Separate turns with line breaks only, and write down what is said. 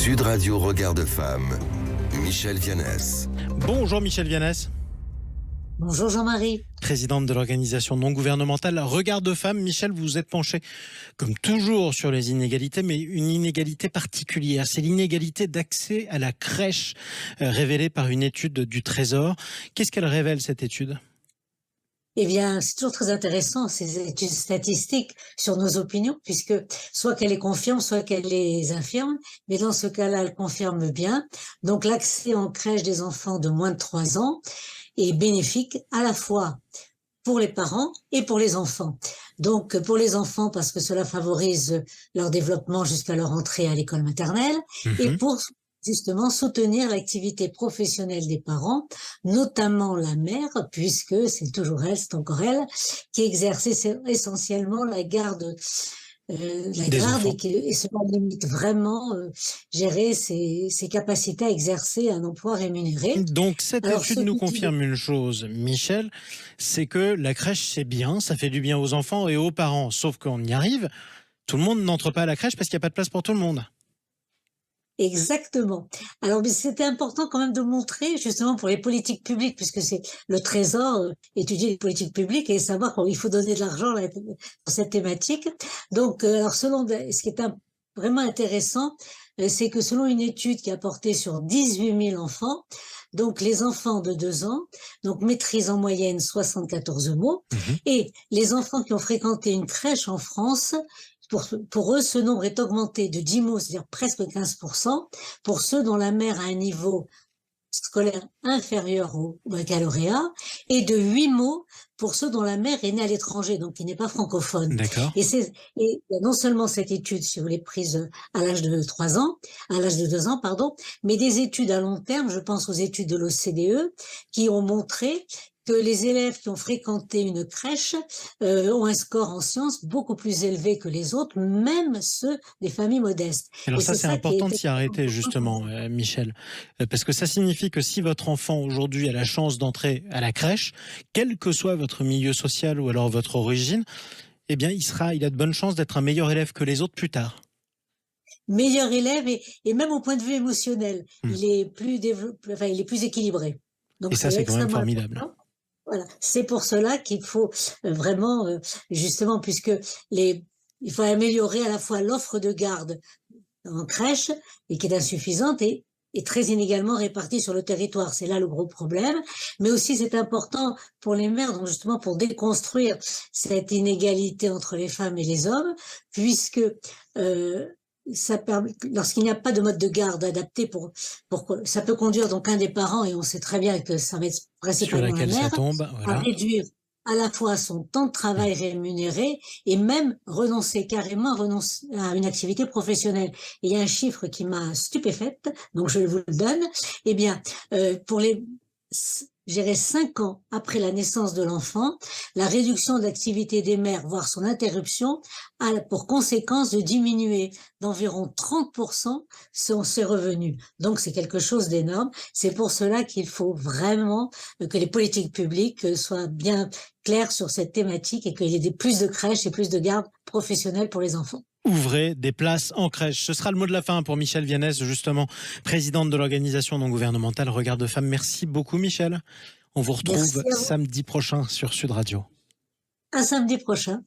Sud Radio Regard de Femme, Michel Vianès.
Bonjour Michel Vianès.
Bonjour Jean-Marie.
Présidente de l'organisation non gouvernementale Regard de Femme. Michel, vous vous êtes penché, comme toujours, sur les inégalités, mais une inégalité particulière. C'est l'inégalité d'accès à la crèche, révélée par une étude du Trésor. Qu'est-ce qu'elle révèle, cette étude ?
Eh bien, c'est toujours très intéressant, ces études statistiques sur nos opinions, puisque soit qu'elle les confirme, soit qu'elle les infirme. Mais dans ce cas-là, elle confirme bien. Donc, l'accès en crèche des enfants de moins de 3 ans est bénéfique à la fois pour les parents et pour les enfants. Donc, pour les enfants, parce que cela favorise leur développement jusqu'à leur entrée à l'école maternelle, et pour justement soutenir l'activité professionnelle des parents, notamment la mère, puisque c'est toujours elle, c'est encore elle, qui exerce essentiellement la garde et cela limite vraiment gérer ses capacités à exercer un emploi rémunéré.
Donc cette étude nous confirme une chose, Michel, c'est que la crèche c'est bien, ça fait du bien aux enfants et aux parents, sauf qu'on y arrive, tout le monde n'entre pas à la crèche parce qu'il n'y a pas de place pour tout le monde.
Exactement. Alors, mais c'était important quand même de montrer, justement, pour les politiques publiques, puisque c'est le Trésor étudier les politiques publiques et savoir qu'il faut donner de l'argent pour cette thématique. Donc, alors ce qui est vraiment intéressant, c'est que selon une étude qui a porté sur 18 000 enfants, donc les enfants de 2 ans, donc maîtrisent en moyenne 74 mots, et les enfants qui ont fréquenté une crèche en France, pour eux, ce nombre est augmenté de 10 mots, c'est-à-dire presque 15%, pour ceux dont la mère a un niveau scolaire inférieur au baccalauréat, et de 8 mots pour ceux dont la mère est née à l'étranger, donc qui n'est pas francophone.
D'accord.
Et non seulement cette étude, si vous voulez, prise à l'âge de 2 ans, mais des études à long terme, je pense aux études de l'OCDE, qui ont montré que les élèves qui ont fréquenté une crèche ont un score en sciences beaucoup plus élevé que les autres, même ceux des familles modestes.
Alors ça, c'est important de s'y arrêter, justement, Michel. Parce que ça signifie que si votre enfant, aujourd'hui, a la chance d'entrer à la crèche, quel que soit votre milieu social ou alors votre origine, eh bien, il a de bonnes chances d'être un meilleur élève que les autres plus tard.
Meilleur élève et même au point de vue émotionnel, il est plus développé, enfin, il est plus équilibré. Donc,
et ça, c'est quand même formidable.
Important. Voilà, c'est pour cela qu'il faut vraiment, justement, il faut améliorer à la fois l'offre de garde en crèche et qui est insuffisante et très inégalement répartie sur le territoire. C'est là le gros problème. Mais aussi, c'est important pour les mères, donc justement pour déconstruire cette inégalité entre les femmes et les hommes, puisque ça permet, lorsqu'il n'y a pas de mode de garde adapté ça peut conduire donc un des parents, et on sait très bien que ça va être principalement la mère, à réduire à la fois son temps de travail rémunéré et même renoncer à une activité professionnelle. Et il y a un chiffre qui m'a stupéfaite, donc je vous le donne. Eh bien, pour les 5 ans après la naissance de l'enfant, la réduction de l'activité des mères, voire son interruption, a pour conséquence de diminuer d'environ 30% ses revenus. Donc c'est quelque chose d'énorme. C'est pour cela qu'il faut vraiment que les politiques publiques soient bien claires sur cette thématique et qu'il y ait plus de crèches et plus de gardes professionnelles pour les enfants.
Ouvrez des places en crèche. Ce sera le mot de la fin pour Michel Vianès, justement, présidente de l'organisation non gouvernementale Regard de Femme. Merci beaucoup, Michel. On vous retrouve samedi prochain sur Sud Radio.
À samedi prochain.